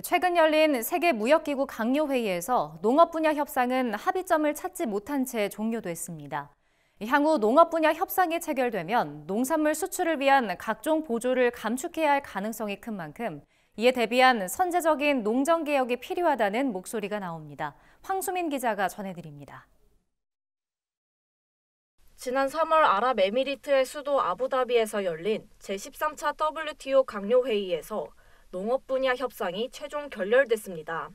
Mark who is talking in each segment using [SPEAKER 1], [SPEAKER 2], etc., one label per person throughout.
[SPEAKER 1] 최근 열린 세계무역기구 강요회의에서 농업 분야 협상은 합의점을 찾지 못한 채 종료됐습니다. 향후 농업 분야 협상이 체결되면 농산물 수출을 위한 각종 보조를 감축해야 할 가능성이 큰 만큼 이에 대비한 선제적인 농정개혁이 필요하다는 목소리가 나옵니다. 황수민 기자가 전해드립니다.
[SPEAKER 2] 지난 3월 아랍에미리트의 수도 아부다비에서 열린 제13차 WTO 강요회의에서 농업 분야 협상이 최종 결렬됐습니다.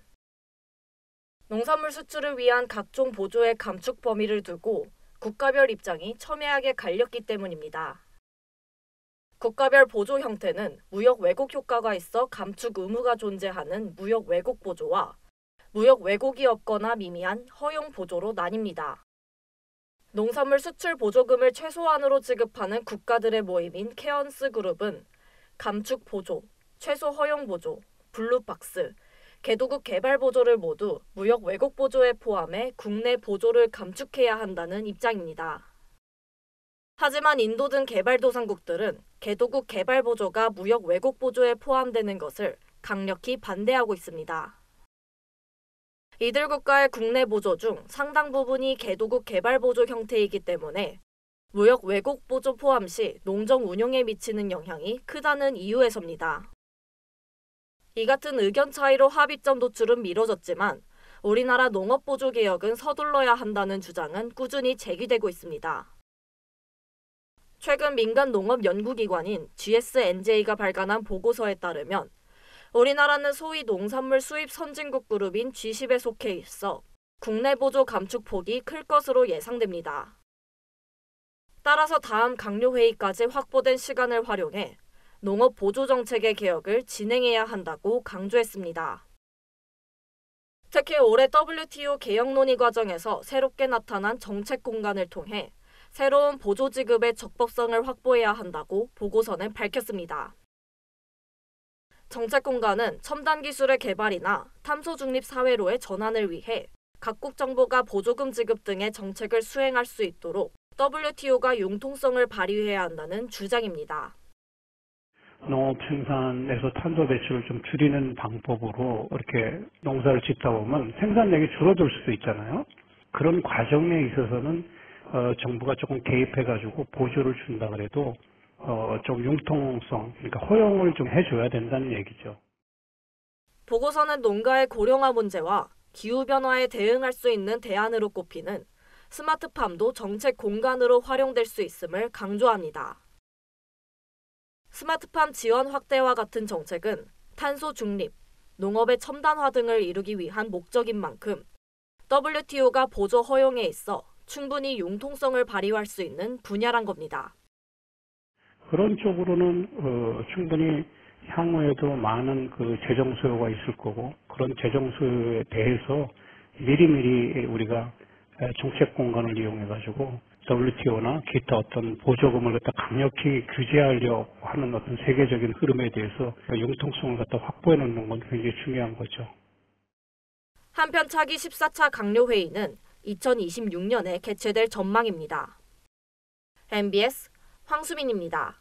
[SPEAKER 2] 농산물 수출을 위한 각종 보조의 감축 범위를 두고 국가별 입장이 첨예하게 갈렸기 때문입니다. 국가별 보조 형태는 무역 왜곡 효과가 있어 감축 의무가 존재하는 무역 왜곡 보조와 무역 왜곡이 없거나 미미한 허용 보조로 나뉩니다. 농산물 수출 보조금을 최소한으로 지급하는 국가들의 모임인 케언스 그룹은 감축 보조, 최소 허용 보조, 블루박스, 개도국 개발 보조를 모두 무역 왜곡 보조에 포함해 국내 보조를 감축해야 한다는 입장입니다. 하지만 인도 등 개발도상국들은 개도국 개발 보조가 무역 왜곡 보조에 포함되는 것을 강력히 반대하고 있습니다. 이들 국가의 국내 보조 중 상당 부분이 개도국 개발 보조 형태이기 때문에 무역 왜곡 보조 포함 시 농정 운용에 미치는 영향이 크다는 이유에서입니다. 이 같은 의견 차이로 합의점 도출은 미뤄졌지만 우리나라 농업 보조 개혁은 서둘러야 한다는 주장은 꾸준히 제기되고 있습니다. 최근 민간 농업 연구기관인 GSNJ가 발간한 보고서에 따르면 우리나라는 소위 농산물 수입 선진국 그룹인 G10에 속해 있어 국내 보조 감축 폭이 클 것으로 예상됩니다. 따라서 다음 강요회의까지 확보된 시간을 활용해 농업 보조 정책의 개혁을 진행해야 한다고 강조했습니다. 특히 올해 WTO 개혁 논의 과정에서 새롭게 나타난 정책 공간을 통해 새로운 보조 지급의 적법성을 확보해야 한다고 보고서는 밝혔습니다. 정책 공간은 첨단 기술의 개발이나 탄소 중립 사회로의 전환을 위해 각국 정부가 보조금 지급 등의 정책을 수행할 수 있도록 WTO가 융통성을 발휘해야 한다는 주장입니다.
[SPEAKER 3] 농업 생산에서 탄소 배출을 좀 줄이는 방법으로 이렇게 농사를 짓다 보면 생산량이 줄어들 수도 있잖아요. 그런 과정에 있어서는 정부가 조금 개입해가지고 보조를 준다 그래도 좀 융통성, 그러니까 허용을 좀 해줘야 된다는 얘기죠.
[SPEAKER 2] 보고서는 농가의 고령화 문제와 기후변화에 대응할 수 있는 대안으로 꼽히는 스마트팜도 정책 공간으로 활용될 수 있음을 강조합니다. 스마트팜 지원 확대와 같은 정책은 탄소 중립, 농업의 첨단화 등을 이루기 위한 목적인 만큼 WTO가 보조 허용에 있어 충분히 융통성을 발휘할 수 있는 분야란 겁니다.
[SPEAKER 3] 그런 쪽으로는 충분히 향후에도 많은 그 재정 수요가 있을 거고 그런 재정 수요에 대해서 미리미리 우리가 정책 공간을 이용해가지고 WTO나 기타 어떤 보조금을 갖다 강력히 규제하려고 하는 어떤 세계적인 흐름에 대해서 융통성을 갖다 확보해 놓는 건 굉장히 중요한 거죠.
[SPEAKER 2] 한편 차기 14차 강요회의는 2026년에 개최될 전망입니다. MBS 황수민입니다.